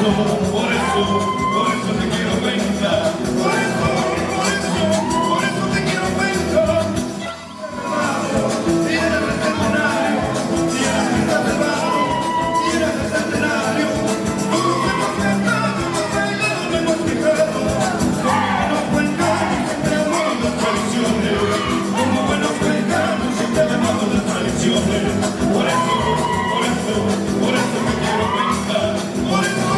te quiero vengar. Por eso te quiero vengar. Tienes el centenario, tienes el centenario, tienes el centenario. Como hemos cantado, hemos bailado, hemos fijado. Como buenos cuencanos siempre amamos las tradiciones. Como buenos cuencanos siempre amamos las tradiciones. Por eso te quiero vengar. Por eso.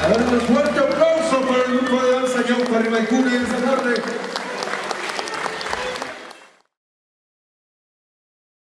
A ver, un fuerte aplauso para el grupo de danza John Parribaicuna en esta tarde.